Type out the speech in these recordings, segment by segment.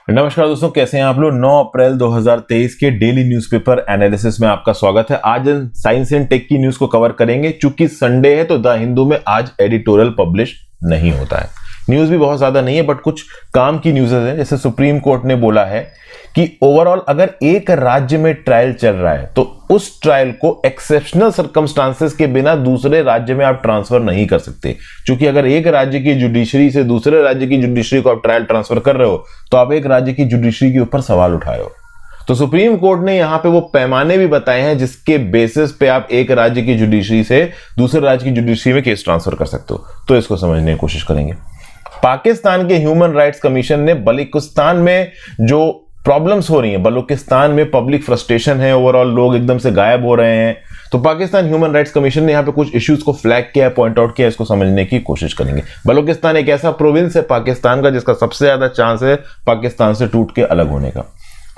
नमस्कार दोस्तों, कैसे हैं आप लोग। 9 अप्रैल 2023 के डेली न्यूज़पेपर एनालिसिस में आपका स्वागत है। आज साइंस एंड टेक की न्यूज को कवर करेंगे। चूंकि संडे है तो द हिंदू में आज एडिटोरियल पब्लिश नहीं होता है। न्यूज भी बहुत ज्यादा नहीं है, बट कुछ काम की न्यूज़ेस है। जैसे सुप्रीम कोर्ट ने बोला है कि ओवरऑल अगर एक राज्य में ट्रायल चल रहा है तो उस ट्रायल को एक्सेप्शनल सर्कमस्टांसेस के बिना दूसरे राज्य में आप ट्रांसफर नहीं कर सकते। क्योंकि अगर एक राज्य की जुडिशरी से दूसरे राज्य की जुडिशरी को आप ट्रायल ट्रांसफर कर रहे हो तो आप एक राज्य की जुडिशरी के ऊपर सवाल उठा रहे हो। तो सुप्रीम कोर्ट ने यहां पे वो पैमाने भी बताए हैं जिसके बेसिस पे आप एक राज्य की जुडिशरी से दूसरे राज्य की जुडिशरी में केस ट्रांसफर कर सकते हो। तो इसको समझने की कोशिश करेंगे। पाकिस्तान के ह्यूमन राइट्स कमीशन ने बलूचिस्तान में जो प्रॉब्लम्स हो रही हैं, बलूचिस्तान में पब्लिक फ्रस्ट्रेशन है, ओवरऑल लोग एकदम से गायब हो रहे हैं, तो पाकिस्तान ह्यूमन राइट्स कमीशन ने यहां पे कुछ इश्यूज को फ्लैग किया है, पॉइंट आउट किया है। इसको समझने की कोशिश करेंगे। बलूचिस्तान एक ऐसा प्रोविंस है पाकिस्तान का जिसका सबसे ज्यादा चांस है पाकिस्तान से टूट के अलग होने का।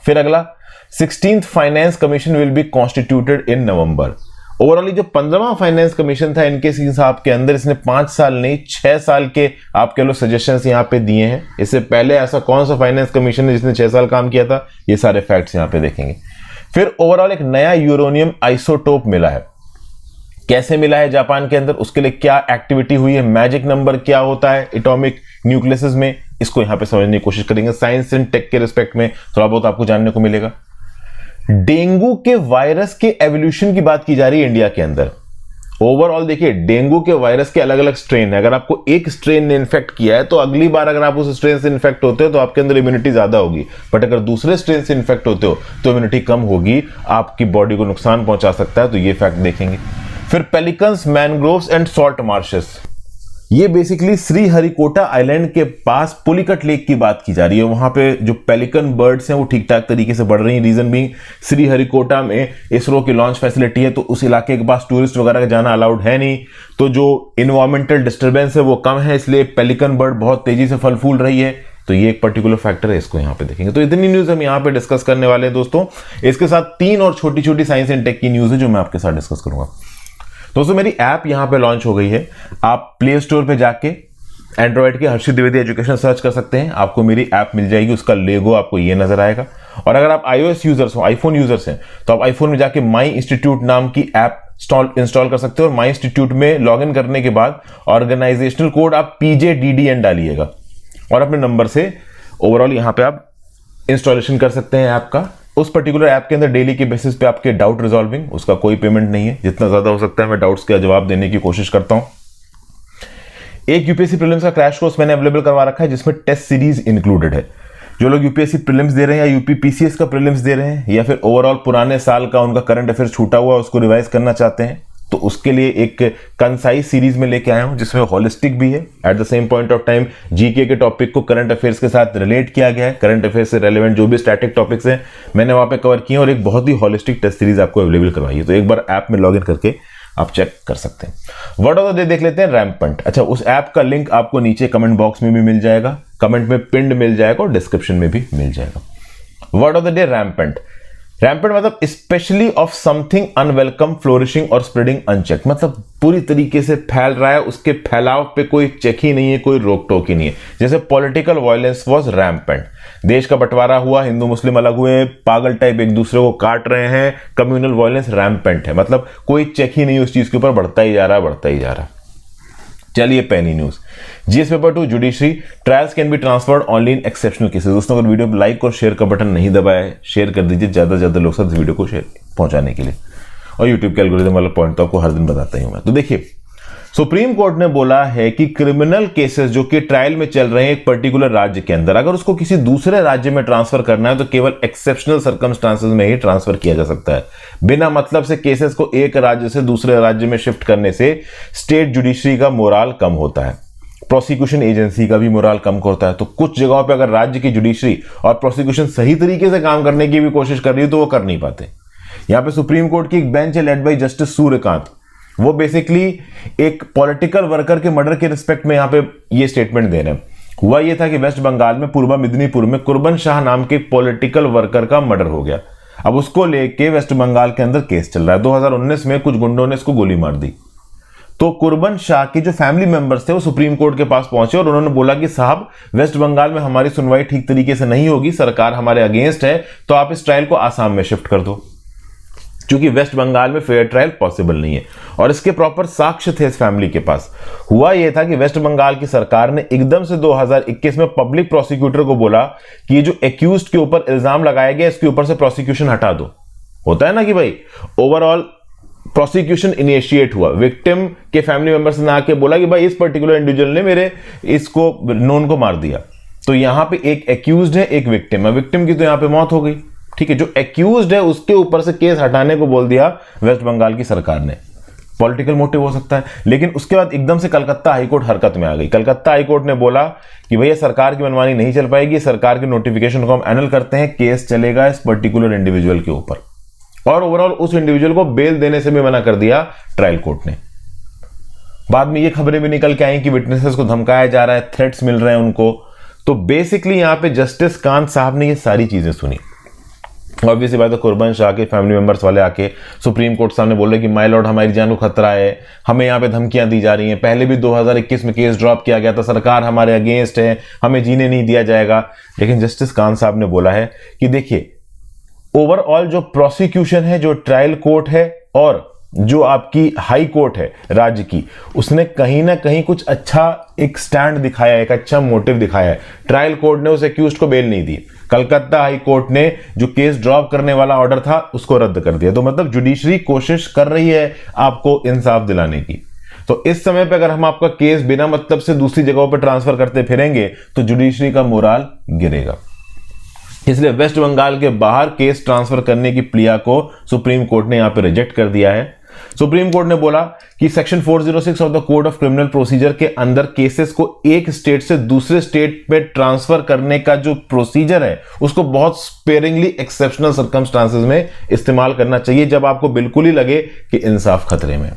फिर अगला 16th finance commission will be constituted in November. Overall जो 15वां फाइनेंस कमीशन था इनके हिसाब के अंदर इसने 5 साल नहीं 6 साल के आप कह लो सजेशंस यहाँ पे दिए हैं। इससे पहले ऐसा कौन सा फाइनेंस कमीशन है जिसने 6 साल काम किया था, ये सारे फैक्ट्स यहाँ पे देखेंगे। फिर ओवरऑल एक नया यूरेनियम आइसोटोप मिला है। कैसे मिला है जापान के अंदर, उसके लिए क्या एक्टिविटी हुई है, मैजिक नंबर क्या होता है एटॉमिक न्यूक्लियस में, इसको यहाँ पे समझने की कोशिश करेंगे। साइंस एंड टेक के रिस्पेक्ट में थोड़ा बहुत आपको जानने को मिलेगा। डेंगू के वायरस के एवोल्यूशन की बात की जा रही है इंडिया के अंदर। ओवरऑल देखिए, डेंगू के वायरस के अलग अलग स्ट्रेन है। अगर आपको एक स्ट्रेन ने इन्फेक्ट किया है तो अगली बार अगर आप उस स्ट्रेन से इन्फेक्ट होते हो तो आपके अंदर इम्यूनिटी ज्यादा होगी, बट अगर दूसरे स्ट्रेन से इन्फेक्ट होते हो तो इम्यूनिटी कम होगी, आपकी बॉडी को नुकसान पहुंचा सकता है। तो ये फैक्ट देखेंगे। फिर pelicans, mangroves and salt marches, ये बेसिकली श्रीहरिकोटा आइलैंड के पास पुलिकट लेक की बात की जा रही है। वहां पे जो पेलिकन बर्ड्स हैं वो ठीक ठाक तरीके से बढ़ रही हैं। रीजन बीइंग श्रीहरिकोटा में इसरो की लॉन्च फैसिलिटी है, तो उस इलाके के पास टूरिस्ट वगैरह का जाना अलाउड है नहीं, तो जो इन्वायरमेंटल डिस्टर्बेंस है वो कम है, इसलिए पेलिकन बर्ड बहुत तेजी से फल फूल रही है। तो ये एक पर्टिकुलर फैक्टर है, इसको यहाँ पे देखेंगे। तो इतनी न्यूज हम यहाँ पे डिस्कस करने वाले हैं दोस्तों। इसके साथ 3 और छोटी छोटी साइंस एंड टेक की न्यूज है जो मैं आपके साथ डिस्कस करूंगा। दोस्तों मेरी ऐप यहां पे लॉन्च हो गई है। आप प्ले स्टोर पे जाके एंड्रॉइड के हर्षित द्विवेदी एजुकेशन सर्च कर सकते हैं, आपको मेरी ऐप मिल जाएगी। उसका लोगो आपको ये नजर आएगा। और अगर आप iOS यूजर्स हो, आईफोन यूजर्स हैं, तो आप आईफोन में जाके माई इंस्टीट्यूट नाम की ऐप इंस्टॉल कर सकते हो। और माई इंस्टीट्यूट में लॉगिन करने के बाद ऑर्गेनाइजेशनल कोड आप PJDDN डालिएगा और अपने नंबर से ओवरऑल यहां पे आप इंस्टॉलेशन कर सकते हैं ऐप का। उस पर्टिकुलर ऐप के अंदर डेली के बेसिस पे आपके डाउट रिजॉल्विंग, उसका कोई पेमेंट नहीं है। जितना ज्यादा हो सकता है मैं डाउट्स का जवाब देने की कोशिश करता हूं। एक यूपीएससी प्रीलिम्स का क्रैश कोर्स मैंने अवेलेबल करवा रखा है जिसमें टेस्ट सीरीज इंक्लूडेड है। जो लोग यूपीएससी प्रीलिम्स दे रहे हैं या यूपी पीसीएस का प्रीलिम्स दे रहे हैं या फिर ओवरऑल पुराने साल का उनका करंट अफेयर्स छूटा हुआ उसको रिवाइज करना चाहते हैं, तो उसके लिए एक कंसाइज सीरीज में लेके आया हूं जिसमें होलिस्टिक भी है, at the same point of time GK के टॉपिक को करंट अफेयर्स के साथ रिलेट किया गया है। करंट अफेयर्स से रेलेवेंट जो भी स्टैटिक टॉपिक्स हैं मैंने वहां पे कवर किए और एक बहुत ही होलिस्टिक टेस्ट सीरीज आपको अवेलेबल करवाई है। तो एक बार ऐप में लॉग इन करके आप चेक कर सकते हैं। वर्ड ऑफ द डे देख लेते हैं, रैम्पेंट। अच्छा, उस ऐप का लिंक आपको नीचे कमेंट बॉक्स में भी मिल जाएगा, कमेंट में पिंड मिल जाएगा और डिस्क्रिप्शन में भी मिल जाएगा। Word of the day, rampant. Rampant मतलब specially of something unwelcome flourishing और स्प्रेडिंग अनचेक, मतलब पूरी तरीके से फैल रहा है, उसके फैलाव पे कोई चेक ही नहीं है, कोई रोक टोक ही नहीं है। जैसे पॉलिटिकल वायलेंस वाज रैम्पेंट, देश का बंटवारा हुआ, हिंदू मुस्लिम अलग हुए, पागल टाइप एक दूसरे को काट रहे हैं, कम्युनल वायलेंस रैम्पेंट है, मतलब कोई चेक ही नहीं उस चीज के ऊपर, बढ़ता ही जा रहा है, बढ़ता ही जा रहा है। चलिए पहली news, GS paper 2 judiciary, trials can be transferred only in exceptional cases. दोस्तों अगर वीडियो पर लाइक और शेयर का बटन नहीं दबाया है, शेयर कर दीजिए ज्यादा से ज्यादा लोग साथ वीडियो को शेयर पहुंचाने के लिए। और यूट्यूब के एल्गोरिथम वाला पॉइंट तो आपको हर दिन बताता ही हूं मैं। तो देखिए, सुप्रीम कोर्ट ने बोला है कि क्रिमिनल केसेस जो कि ट्रायल में चल रहे हैं एक पर्टिकुलर राज्य के अंदर, अगर उसको किसी दूसरे राज्य में ट्रांसफर करना है तो केवल एक्सेप्शनल सर्कमस्टांसेस में ही ट्रांसफर किया जा सकता है। बिना मतलब से केसेस को एक राज्य से दूसरे राज्य में शिफ्ट करने से स्टेट जुडिशरी का मोराल कम होता है, प्रोसिक्यूशन एजेंसी का भी मोराल कम होता है। तो कुछ जगहों पे अगर राज्य की जुडिशरी और प्रोसिक्यूशन सही तरीके से काम करने की भी कोशिश कर रही है तो वो कर नहीं पाते। यहां पे सुप्रीम कोर्ट की एक बेंच है लेड बाय जस्टिस सूर्यकांत, वो बेसिकली एक पॉलिटिकल वर्कर के मर्डर के रिस्पेक्ट में यहां पे ये स्टेटमेंट दे रहे हैं। हुआ ये था कि वेस्ट बंगाल में पूर्वा मिदनीपुर में कुर्बन शाह नाम के पॉलिटिकल वर्कर का मर्डर हो गया। अब उसको लेके वेस्ट बंगाल के अंदर केस चल रहा है। 2019 में कुछ गुंडों ने इसको गोली मार दी। तो कुर्बन शाह के जो फैमिली मेंबर्स थे वो सुप्रीम कोर्ट के पास पहुंचे और उन्होंने बोला कि साहब वेस्ट बंगाल में हमारी सुनवाई ठीक तरीके से नहीं होगी, सरकार हमारे अगेंस्ट है, तो आप इस ट्रायल को आसाम में शिफ्ट कर दो, क्योंकि वेस्ट बंगाल में फेयर ट्रायल पॉसिबल नहीं है। और इसके प्रॉपर साक्ष्य थे इस फैमिली के पास। हुआ यह था कि वेस्ट बंगाल की सरकार ने एकदम से 2021 में पब्लिक प्रोसिक्यूटर को बोला कि ये जो एक्यूज्ड के ऊपर इल्जाम लगाया गया इसके ऊपर से प्रोसिक्यूशन हटा दो। होता है ना कि भाई ओवरऑल प्रोसिक्यूशन इनिशिएट हुआ, विक्टिम के फैमिली मेंबर्स ने आके बोला कि भाई इस पर्टिकुलर इंडिविजुअल ने मेरे इसको नोन को मार दिया। तो यहां पे एक एक्यूज्ड है, एक विक्टिम है। विक्टिम की तो यहां पे मौत हो गई, ठीक है। जो एक्यूज्ड है उसके ऊपर से केस हटाने को बोल दिया वेस्ट बंगाल की सरकार ने। पॉलिटिकल मोटिव हो सकता है, लेकिन उसके बाद एकदम से कलकत्ता हाईकोर्ट हरकत में आ गई। कलकत्ता हाईकोर्ट ने बोला कि भैया सरकार की मनमानी नहीं चल पाएगी, सरकार के नोटिफिकेशन को हम एनल करते हैं, केस चलेगा इस पर्टिकुलर इंडिविजुअल के ऊपर। और ओवरऑल उस इंडिविजुअल को बेल देने से भी मना कर दिया ट्रायल कोर्ट ने। बाद में ये खबरें भी निकल के आई कि विटनेसेस को धमकाया जा रहा है, थ्रेट्स मिल रहे हैं उनको। तो बेसिकली यहां पे जस्टिस कांत साहब ने ये सारी चीजें सुनी। ऑब्वियसली बात है, कुर्बन शाह के फैमिली मेंबर्स वाले आके सुप्रीम कोर्ट सामने बोल रहे कि माय लॉर्ड हमारी जान को खतरा है, हमें यहाँ पे धमकियां दी जा रही हैं, पहले भी 2021 में केस ड्रॉप किया गया था, सरकार हमारे अगेंस्ट है, हमें जीने नहीं दिया जाएगा। लेकिन जस्टिस कांत साहब ने बोला है कि देखिए ओवरऑल जो प्रोसिक्यूशन है, जो ट्रायल कोर्ट है और जो आपकी हाई कोर्ट है राज्य की, उसने कहीं ना कहीं कुछ अच्छा एक स्टैंड दिखाया है, एक अच्छा मोटिव दिखाया है। ट्रायल कोर्ट ने उस एक्यूज्ड को बेल नहीं दी, कलकत्ता हाई कोर्ट ने जो केस ड्रॉप करने वाला ऑर्डर था उसको रद्द कर दिया। तो मतलब जुडिशरी कोशिश कर रही है आपको इंसाफ दिलाने की। तो इस समय पे अगर हम आपका केस बिना मतलब से दूसरी जगहों पर ट्रांसफर करते फिरेंगे तो जुडिशरी का मोराल गिरेगा। इसलिए वेस्ट बंगाल के बाहर केस ट्रांसफर करने की प्लिया को सुप्रीम कोर्ट ने यहां पे रिजेक्ट कर दिया है। सुप्रीम कोर्ट ने बोला कि section 406 of the code of criminal procedure के अंदर केसेस को एक स्टेट से दूसरे स्टेट में ट्रांसफर करने का जो प्रोसीजर है उसको बहुत स्पेयरिंगली एक्सेप्शनल सर्कमस्टांसेस में इस्तेमाल करना चाहिए, जब आपको बिल्कुल ही लगे कि इंसाफ खतरे में।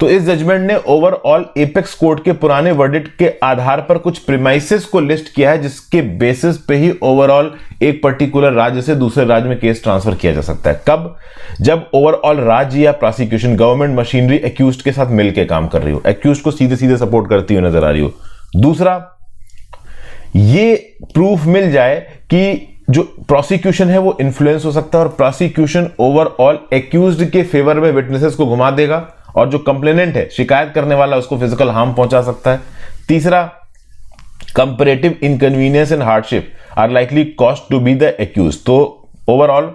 तो इस जजमेंट ने ओवरऑल एपेक्स कोर्ट के पुराने वर्डिक्ट के आधार पर कुछ प्रीमाइसेस को लिस्ट किया है, जिसके बेसिस पे ही ओवरऑल एक पर्टिकुलर राज्य से दूसरे राज्य में केस ट्रांसफर किया जा सकता है। कब? जब ओवरऑल राज्य या प्रोसिक्यूशन गवर्नमेंट मशीनरी एक्यूज्ड के साथ मिलकर काम कर रही हो, एक्यूज्ड को सीधे सीधे सपोर्ट करती हुई नजर आ रही हो। दूसरा, ये प्रूफ मिल जाए कि जो प्रोसिक्यूशन है वो इन्फ्लुएंस हो सकता है और प्रोसिक्यूशन ओवरऑल एक्यूज्ड के फेवर में विटनेसेस को घुमा देगा और जो कंप्लेनेंट है, शिकायत करने वाला, उसको फिजिकल हार्म पहुंचा सकता है। तीसरा, comparative inconvenience and hardship are likely caused to be the accused. तो ओवरऑल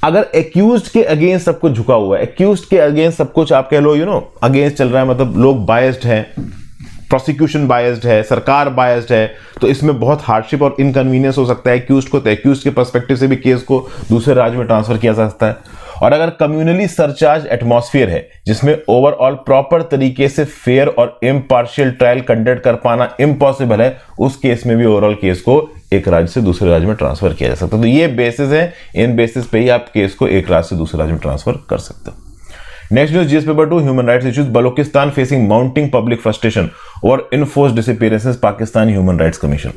अगर एक्यूज्ड के अगेंस्ट सब कुछ झुका हुआ है, एक्यूज्ड के अगेंस्ट सब कुछ आप कह लो अगेंस्ट चल रहा है, मतलब लोग बायस्ड हैं, प्रोसिक्यूशन बायस्ड है, सरकार बायस्ड है, तो इसमें बहुत हार्डशिप और इनकन्वीनियंस हो सकता है एक्यूज्ड को। तो एक्यूज्ड के पर्सपेक्टिव से भी केस को दूसरे राज्य में ट्रांसफर किया जा सकता है। और अगर कम्युनली सरचार्ज एटमॉस्फेयर है जिसमें ओवरऑल प्रॉपर तरीके से फेयर और इम्पार्शियल ट्रायल कंडक्ट कर पाना इम्पॉसिबल है, उस केस में भी ओवरऑल केस को एक राज्य से दूसरे राज्य में ट्रांसफर किया जा सकता है। तो ये बेसिस है, इन बेसिस पे ही आप केस को एक राज्य से दूसरे राज्य में ट्रांसफर कर सकते हो। Next news, GS paper 2, human rights issues, Balochistan facing mounting public frustration और enforced disappearances, Pakistan human rights commission.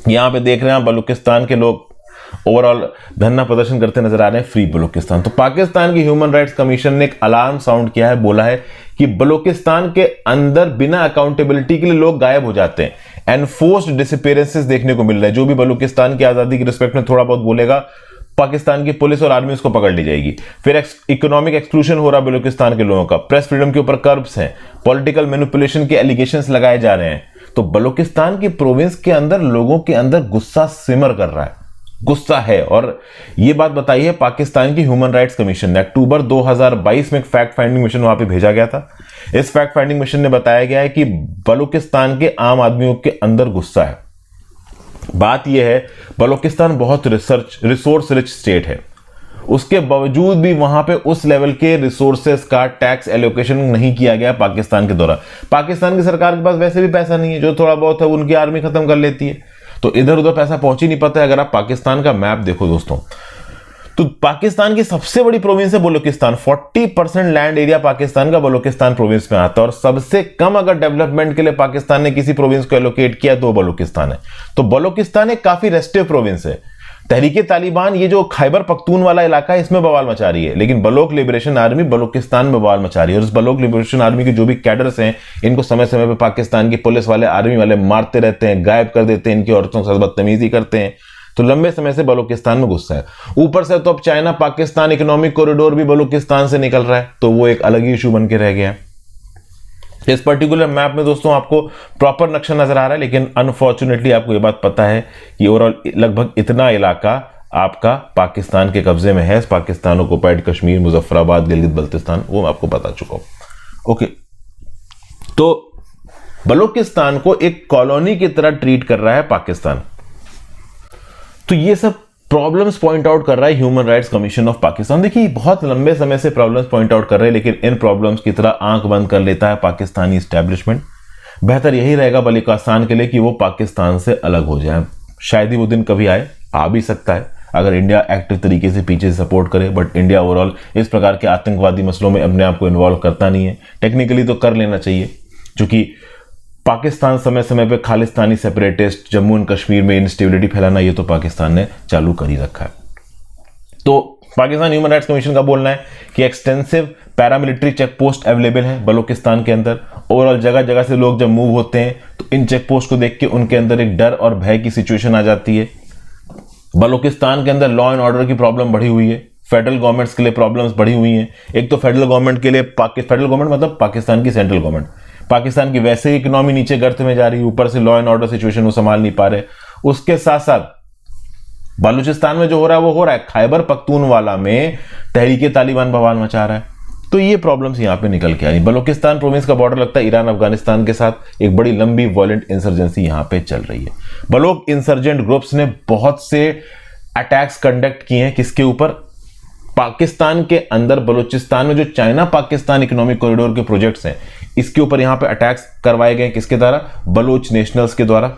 यहां पे देख रहे हैं बलूचिस्तान के लोग ओवरऑल धरना प्रदर्शन करते नजर आ रहे हैं, फ्री बलूचिस्तान। तो पाकिस्तान की ह्यूमन राइट्स कमीशन ने एक अलार्म साउंड किया है, बोला है कि बलूचिस्तान के अंदर बिना अकाउंटेबिलिटी के लिए लोग गायब हो जाते हैं, एनफोर्स्ड डिसअपीयरेंसेस देखने को मिल रहा है। जो भी बलूचिस्तान की आजादी की रिस्पेक्ट में थोड़ा बहुत बोलेगा, पाकिस्तान की पुलिस और आर्मी उसको पकड़ ली जाएगी। फिर इकोनॉमिक एक्सक्लूजन हो रहा है बलूचिस्तान के लोगों का, प्रेस फ्रीडम के ऊपर कर्ब्स हैं, पॉलिटिकल मैनिपुलेशन के एलिगेशंस लगाए जा रहे हैं। तो बलूचिस्तान की प्रोविंस के अंदर लोगों के अंदर गुस्सा सिमर कर रहा है, गुस्सा है। और यह बात बताई है पाकिस्तान की ह्यूमन राइट्स कमीशन ने। अक्टूबर 2022 में एक फैक्ट फाइंडिंग मिशन वहां पे भेजा गया था। इस फैक्ट फाइंडिंग मिशन ने बताया गया है कि बलूचिस्तान के आम आदमियों के अंदर गुस्सा है। बात यह है, बलूचिस्तान बहुत रिसोर्स रिच स्टेट है, उसके बावजूद भी वहां पे उस लेवल के रिसोर्सेस का टैक्स एलोकेशन नहीं किया गया पाकिस्तान के द्वारा। पाकिस्तान की सरकार के पास वैसे भी पैसा नहीं है, जो थोड़ा बहुत है उनकी आर्मी खत्म कर लेती है, तो इधर उधर पैसा पहुंच ही नहीं पाता है। अगर आप पाकिस्तान का मैप देखो दोस्तों, तो पाकिस्तान की सबसे बड़ी प्रोविंस है बलूचिस्तान। 40% लैंड एरिया पाकिस्तान का बलूचिस्तान प्रोविंस में आता है, और सबसे कम अगर डेवलपमेंट के लिए पाकिस्तान ने किसी प्रोविंस को एलोकेट किया तो बलूचिस्तान है। तो बलूचिस्तान एक काफी रेस्टिव प्रोविंस है, तहरीके तालिबान ये जो खैबर पख्तून वाला इलाका है इसमें बवाल मचा रही है, लेकिन बलोच लिबरेशन आर्मी बलूचिस्तान में बवाल मचा रही है। और इस बलोच लिबरेशन आर्मी के जो भी कैडर्स हैं इनको समय समय पर पाकिस्तान की पुलिस वाले, आर्मी वाले मारते रहते हैं, गायब कर देते हैं, इनकी औरतों के साथ बदतमीजी करते हैं। तो लंबे समय से बलूचिस्तान में गुस्सा है। ऊपर से तो अब चाइना पाकिस्तान इकोनॉमिक कॉरिडोर भी बलूचिस्तान से निकल रहा है, तो वो एक अलग ही इशू बन के रह गया है। इस पर्टिकुलर मैप में दोस्तों आपको प्रॉपर नक्शा नजर आ रहा है, लेकिन अनफॉर्चुनेटली आपको ये बात पता है कि ओवरऑल लगभग इतना इलाका आपका पाकिस्तान के कब्जे में है। पाकिस्तान ऑक्युपाइड कश्मीर, मुजफ्फराबाद, गिलगित बल्तिस्तान, वो आपको बता चुका हूं। ओके, तो बलूचिस्तान को एक कॉलोनी की तरह ट्रीट कर रहा है पाकिस्तान। तो ये सब प्रॉब्लम्स पॉइंट आउट कर रहा है human rights commission of Pakistan. देखिए बहुत लंबे समय से प्रॉब्लम्स पॉइंट आउट कर रहे हैं, लेकिन इन प्रॉब्लम्स की तरह आंख बंद कर लेता है पाकिस्तानी एस्टेब्लिशमेंट। बेहतर यही रहेगा बलूचिस्तान के लिए कि वो पाकिस्तान से अलग हो जाए। शायद ही वो दिन कभी आए, आ भी सकता है अगर इंडिया एक्टिव तरीके से पीछे से सपोर्ट करे। बट इंडिया ओवरऑल इस प्रकार के आतंकवादी मसलों में अपने आप को इन्वॉल्व करता नहीं है। टेक्निकली तो कर लेना चाहिए, क्योंकि पाकिस्तान समय समय पे खालिस्तानी सेपरेटिस्ट, जम्मू एंड कश्मीर में इंस्टेबिलिटी फैलाना, ये तो पाकिस्तान ने चालू कर ही रखा है। तो पाकिस्तान ह्यूमन राइट्स कमीशन का बोलना है कि extensive paramilitary check post available है बलूचिस्तान के अंदर। ओवरऑल जगह जगह से लोग जब मूव होते हैं तो इन चेक पोस्ट को देख के उनके अंदर एक डर और भय की सिचुएशन आ जाती है। बलूचिस्तान के अंदर लॉ एंड ऑर्डर की प्रॉब्लम बढ़ी हुई है, फेडरल गवर्नमेंट्स के लिए प्रॉब्लम्स बढ़ी हुई हैं। एक तो फेडरल गवर्नमेंट के लिए, फेडरल गवर्नमेंट मतलब पाकिस्तान की सेंट्रल गवर्नमेंट, पाकिस्तान की वैसे ही इकोनॉमी नीचे गर्त में जा रही है, ऊपर से लॉ एंड ऑर्डर सिचुएशन वो संभाल नहीं पा रहे। उसके साथ साथ बलूचिस्तान में जो हो रहा है वो हो रहा है, खैबर पख्तूनवाला में तहरीके तालिबान बवाल मचा रहा है। तो ये प्रॉब्लम्स यहां पे निकल के आ रही। बलूचिस्तान प्रोविंस का बॉर्डर लगता है ईरान अफगानिस्तान के साथ। एक बड़ी लंबी वॉयलेंट इंसर्जेंसी यहां पे चल रही है। बलोच इंसर्जेंट ग्रुप्स ने बहुत से अटैक्स कंडक्ट किए हैं। किसके ऊपर? पाकिस्तान के अंदर बलूचिस्तान में जो चाइना पाकिस्तान इकोनॉमिक कॉरिडोर के प्रोजेक्ट्स हैं, इसके ऊपर यहां पे अटैक्स करवाए गए। किसके द्वारा? बलोच नेशनल्स के द्वारा।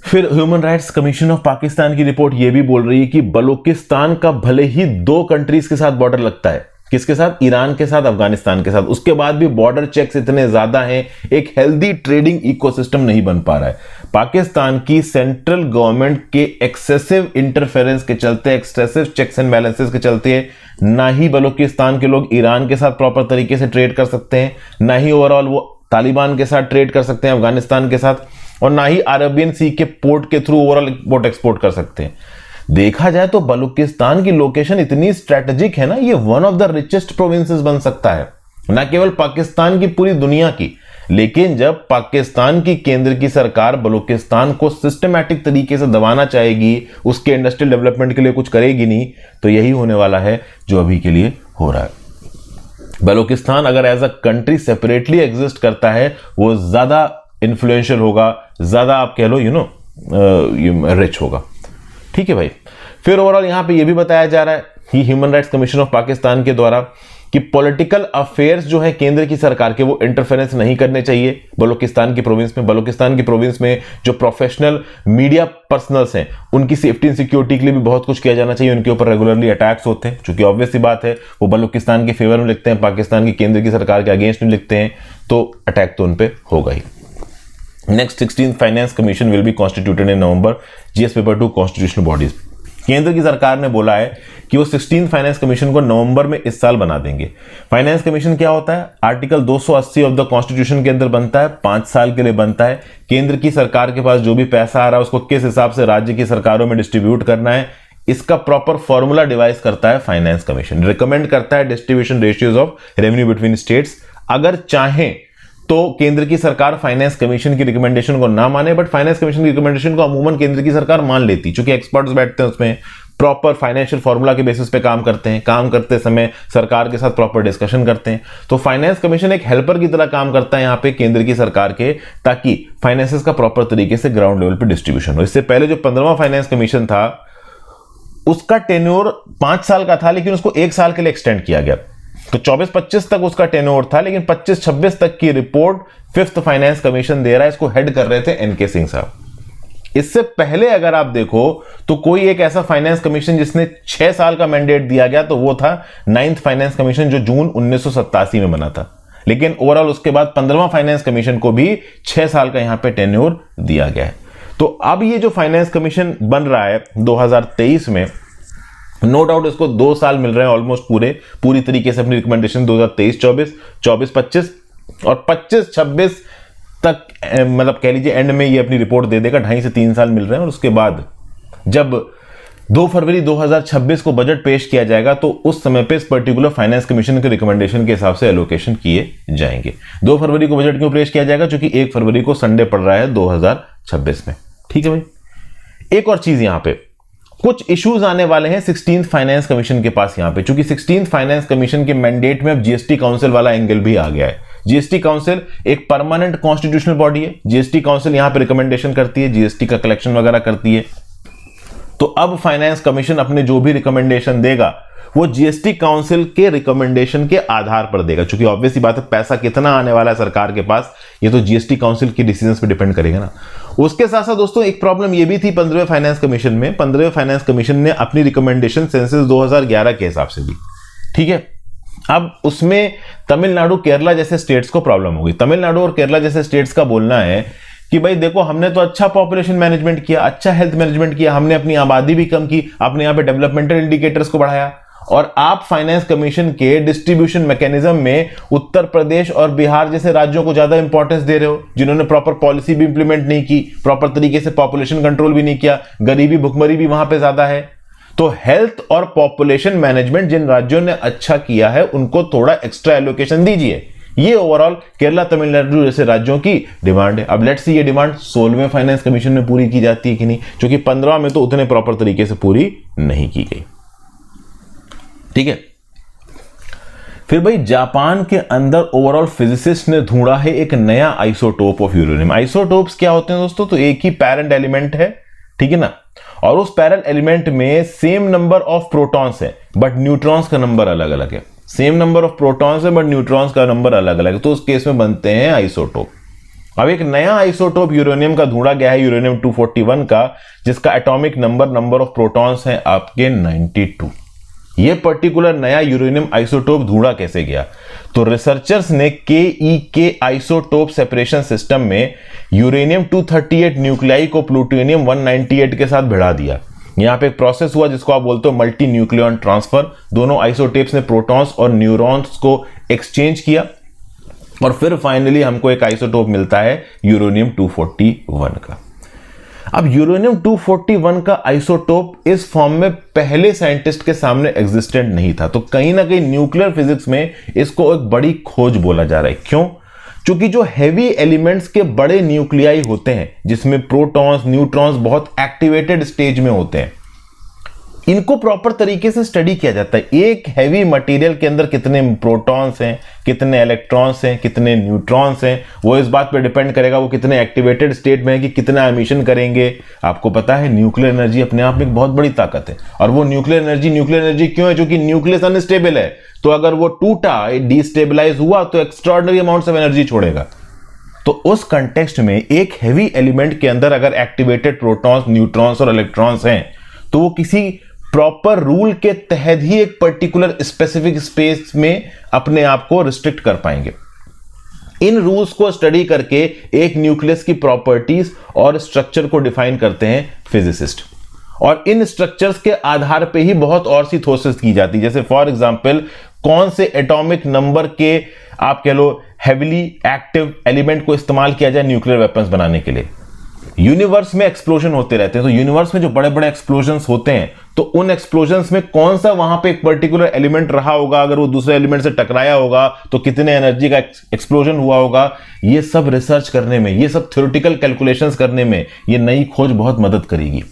फिर human rights commission of Pakistan की रिपोर्ट यह भी बोल रही है कि बलूचिस्तान का भले ही 2 कंट्रीज के साथ बॉर्डर लगता है। किसके साथ? ईरान के साथ, अफगानिस्तान के साथ। उसके बाद भी बॉर्डर चेक्स इतने ज्यादा हैं, एक हेल्दी ट्रेडिंग इकोसिस्टम नहीं बन पा रहा है। पाकिस्तान की सेंट्रल गवर्नमेंट के एक्सेसिव इंटरफेरेंस के चलते, एक्सेसिव चेक्स एंड बैलेंसेस के चलते, ना ही बलूचिस्तान के लोग ईरान के साथ प्रॉपर तरीके से ट्रेड कर सकते हैं, ना ही ओवरऑल वो तालिबान के साथ ट्रेड कर सकते हैं अफगानिस्तान के साथ, और ना ही अरेबियन सी के पोर्ट के थ्रू ओवरऑल इंपोर्ट एक्सपोर्ट कर सकते हैं। देखा जाए तो बलूचिस्तान की लोकेशन इतनी स्ट्रेटेजिक है ना, ये one of the richest provinces बन सकता है, ना केवल पाकिस्तान की, पूरी दुनिया की। लेकिन जब पाकिस्तान की केंद्र की सरकार बलूचिस्तान को सिस्टमैटिक तरीके से दबाना चाहेगी, उसके इंडस्ट्रियल डेवलपमेंट के लिए कुछ करेगी नहीं, तो यही होने वाला है जो अभी के लिए हो रहा है। बलूचिस्तान अगर as a country separately exist करता है, वो ज्यादा इन्फ्लुएंशियल होगा, ज्यादा आप कह लो रिच होगा। ठीक है भाई। फिर ओवरऑल यहां पे ये भी बताया जा रहा है कि human rights commission of Pakistan के द्वारा कि पॉलिटिकल अफेयर्स जो है केंद्र की सरकार के, वो इंटरफेरेंस नहीं करने चाहिए बलूचिस्तान की प्रोविंस में। बलूचिस्तान की प्रोविंस में जो प्रोफेशनल मीडिया पर्सनल्स हैं, उनकी सेफ्टी एंड सिक्योरिटी के लिए भी बहुत कुछ किया जाना चाहिए। उनके ऊपर रेगुलरली अटैक्स होते हैं, चूंकि ऑब्वियस सी बात है वो बलूचिस्तान के फेवर में लिखते हैं, पाकिस्तान की केंद्र की सरकार के अगेंस्ट में लिखते हैं, तो अटैक तो उन पे होगा ही। Next 16th finance commission will be constituted in November, GS paper 2 constitutional bodies. केंद्र की सरकार ने बोला है कि वो 16th फाइनेंस कमीशन को नवंबर में इस साल बना देंगे। फाइनेंस कमीशन क्या होता है? आर्टिकल 280 ऑफ द कॉन्स्टिट्यूशन के अंदर बनता है, 5 साल के लिए बनता है। केंद्र की सरकार के पास जो भी पैसा आ रहा है उसको किस हिसाब से राज्य की सरकारों में डिस्ट्रीब्यूट करना है, इसका प्रॉपर फॉर्मूला डिवाइस करता है फाइनेंस कमीशन। रिकमेंड करता है distribution ratios of revenue between states. अगर चाहें तो केंद्र की सरकार फाइनेंस कमीशन की रिकमेंडेशन को ना माने, बट फाइनेंस कमीशन की रिकमेंडेशन को अमूमन केंद्र की सरकार मान लेती, क्योंकि एक्सपर्ट्स बैठते हैं उसमें, प्रॉपर फाइनेंशियल फॉर्मूला के बेसिस पे काम करते हैं, काम करते समय सरकार के साथ प्रॉपर डिस्कशन करते हैं। तो फाइनेंस कमीशन एक हेल्पर की तरह काम करता है यहाँ पे केंद्र की सरकार के, ताकि फाइनेंसेस का प्रॉपर तरीके से ग्राउंड लेवल पे डिस्ट्रीब्यूशन हो। इससे पहले जो 15वां फाइनेंस कमीशन था, उसका टेन्योर 5 साल का था, लेकिन उसको 1 साल के लिए एक्सटेंड किया गया। तो 24-25 तक उसका टेन्योर था, लेकिन 25-26 तक की रिपोर्ट 5th फाइनेंस कमीशन दे रहा है। इसको हेड कर रहे थे एनके सिंह साहब। इससे पहले अगर आप देखो तो कोई एक ऐसा फाइनेंस कमीशन जिसने 6 साल का मैंडेट दिया गया, तो वो था 9th फाइनेंस कमीशन, जो जून 1987 में बना था। लेकिन ओवरऑल उसके बाद 15वां फाइनेंस कमीशन को भी 6 साल का यहां पे टेन्योर दिया गया है। तो अब ये जो फाइनेंस कमीशन बन रहा है 2023 में, नो डाउट इसको 2 साल मिल रहे हैं ऑलमोस्ट पूरी तरीके से अपनी रिकमेंडेशन 2023-24, 24-25 और 25-26 तक, मतलब कह लीजिए एंड में ये अपनी रिपोर्ट दे देगा। 2.5 से 3 साल मिल रहे हैं। और उसके बाद जब 2 फरवरी 2026 को बजट पेश किया जाएगा तो उस समय पे इस पर्टिकुलर फाइनेंस कमीशन के रिकमेंडेशन के हिसाब से एलोकेशन किए जाएंगे। 2 फरवरी को बजट क्यों पेश किया जाएगा? क्योंकि 1 फरवरी को संडे पड़ रहा है 2026 में। ठीक है भाई। एक और चीज यहां पे कुछ इश्यूज आने वाले हैं 16th फाइनेंस कमीशन के पास यहां पे, क्योंकि 16th फाइनेंस कमीशन के मैंडेट में अब जीएसटी काउंसिल वाला एंगल भी आ गया है। जीएसटी काउंसिल एक परमानेंट कॉन्स्टिट्यूशनल बॉडी है। जीएसटी काउंसिल यहां पे रिकमेंडेशन करती है, जीएसटी का कलेक्शन वगैरह करती है। तो अब फाइनेंस कमीशन अपने जो भी रिकमेंडेशन देगा वो जीएसटी काउंसिल के रिकमेंडेशन के आधार पर देगा, क्योंकि ऑब्वियसली बात है पैसा कितना आने वाला है सरकार के पास ये तो जीएसटी काउंसिल के डिसीजंस पे डिपेंड करेगा ना। उसके साथ साथ दोस्तों एक प्रॉब्लम ये भी थी 15वें फाइनेंस कमीशन में। 15वें फाइनेंस कमीशन ने अपनी रिकमेंडेशन सेंसस 2011 के हिसाब से दी। ठीक है। अब उसमें तमिलनाडु, केरला जैसे स्टेट्स को प्रॉब्लम होगी। तमिलनाडु और केरला जैसे स्टेट्स का बोलना है कि भाई देखो हमने तो अच्छा पॉपुलेशन मैनेजमेंट किया, अच्छा हेल्थ मैनेजमेंट किया, हमने अपनी आबादी भी कम की, आपने यहां पे डेवलपमेंटल इंडिकेटर्स को बढ़ाया, और आप फाइनेंस कमीशन के डिस्ट्रीब्यूशन मैकेनिज्म में उत्तर प्रदेश और बिहार जैसे राज्यों को ज्यादा इंपॉर्टेंस दे रहे हो, जिन्होंने प्रॉपर पॉलिसी भी इंप्लीमेंट नहीं की, प्रॉपर तरीके से पॉपुलेशन कंट्रोल भी नहीं किया, गरीबी भुखमरी भी वहां पे ज्यादा है। तो हेल्थ और पॉपुलेशन मैनेजमेंट जिन राज्यों ने अच्छा किया है उनको थोड़ा एक्स्ट्रा एलोकेशन दीजिए। ये ओवरऑल केरला, तमिलनाडु जैसे राज्यों की डिमांड है। अब लेट्स सी ये डिमांड 16वें फाइनेंस कमीशन में पूरी की जाती है कि नहीं, क्योंकि 15 में तो उतने प्रॉपर तरीके से पूरी नहीं की गई। ठीक है। फिर भाई जापान के अंदर ओवरऑल फिजिसिस्ट ने ढूंढा है एक नया आइसोटोप ऑफ यूरेनियम। आइसोटोप्स क्या होते हैं दोस्तों? तो एक ही पैरेंट एलिमेंट है, ठीक है ना, और उस पैरेंट एलिमेंट में सेम नंबर ऑफ प्रोटॉन्स है बट न्यूट्रॉन्स का नंबर अलग अलग है। सेम नंबर ऑफ प्रोटॉन्स है बट न्यूट्रॉन्स का नंबर अलग अलग है, तो उस केस में बनते हैं आइसोटोप। अब एक नया आइसोटोप यूरेनियम का ढूंढा गया है, यूरेनियम 241 का, जिसका एटॉमिक नंबर ऑफ प्रोटॉन्स है आपके 92। ये पर्टिकुलर नया यूरेनियम आइसोटोप ढूंढा कैसे गया? तो रिसर्चर्स ने KEK आइसोटोप सेपरेशन सिस्टम में यूरेनियम 238 न्यूक्लियाई को प्लूटोनियम 198 के साथ भिड़ा दिया। यहां पे एक प्रोसेस हुआ जिसको आप बोलते हो मल्टी न्यूक्लियॉन ट्रांसफर। दोनों आइसोटोप्स ने प्रोटॉन्स और न्यूट्रॉन्स को एक्सचेंज किया और फिर फाइनली हमको एक आइसोटोप मिलता है यूरेनियम 241 का। अब यूरेनियम 241 का आइसोटोप इस फॉर्म में पहले साइंटिस्ट के सामने एग्जिस्टेंट नहीं था, तो कहीं ना कहीं न्यूक्लियर फिजिक्स में इसको एक बड़ी खोज बोला जा रहा है। क्यों? क्योंकि जो हैवी एलिमेंट्स के बड़े न्यूक्लियाई होते हैं जिसमें प्रोटॉन्स, न्यूट्रॉन्स बहुत एक्टिवेटेड स्टेज में होते हैं, इनको प्रॉपर तरीके से स्टडी किया जाता है। एक हैवी मटेरियल के अंदर कितने प्रोटॉन्स हैं, कितने इलेक्ट्रॉन्स हैं, कितने न्यूट्रॉन्स हैं, वो इस बात पे डिपेंड करेगा वो कितने एक्टिवेटेड स्टेट में है कि कितना एमिशन करेंगे। आपको पता है न्यूक्लियर एनर्जी अपने आप में एक बहुत बड़ी ताकत है, और वो न्यूक्लियर एनर्जी क्यों है? क्योंकि न्यूक्लियस अनस्टेबल है, तो अगर वो टूटा, डिस्टेबलाइज हुआ तो एक्स्ट्राऑर्डिनरी अमाउंट्स ऑफ एनर्जी छोड़ेगा। तो उस कंटेक्स्ट में एक हैवी एलिमेंट के अंदर अगर एक्टिवेटेड प्रोटॉन्स, न्यूट्रॉन्स और इलेक्ट्रॉन्स हैं तो वो किसी प्रॉपर रूल के तहत ही एक पर्टिकुलर स्पेसिफिक स्पेस में अपने आप को रिस्ट्रिक्ट कर पाएंगे। इन रूल्स को स्टडी करके एक न्यूक्लियस की प्रॉपर्टीज और स्ट्रक्चर को डिफाइन करते हैं फिजिसिस्ट, और इन स्ट्रक्चर्स के आधार पे ही बहुत और सी थ्योसिस की जाती है। जैसे फॉर एग्जांपल कौन से एटॉमिक नंबर के आप कह लो हेविली एक्टिव एलिमेंट को इस्तेमाल किया जाए न्यूक्लियर वेपन्स बनाने के लिए। यूनिवर्स में एक्सप्लोजन होते रहते हैं, तो यूनिवर्स में जो बड़े बड़े एक्सप्लोजन्स होते हैं तो उन एक्सप्लोजन्स में कौन सा वहां पे एक पर्टिकुलर एलिमेंट रहा होगा, अगर वो दूसरे एलिमेंट से टकराया होगा तो कितने एनर्जी का एक्सप्लोजन हुआ होगा। ये सब रिसर्च करने में, ये सब थ्योरेटिकल कैलकुलेशंस करने में ये नई खोज बहुत मदद करेगी।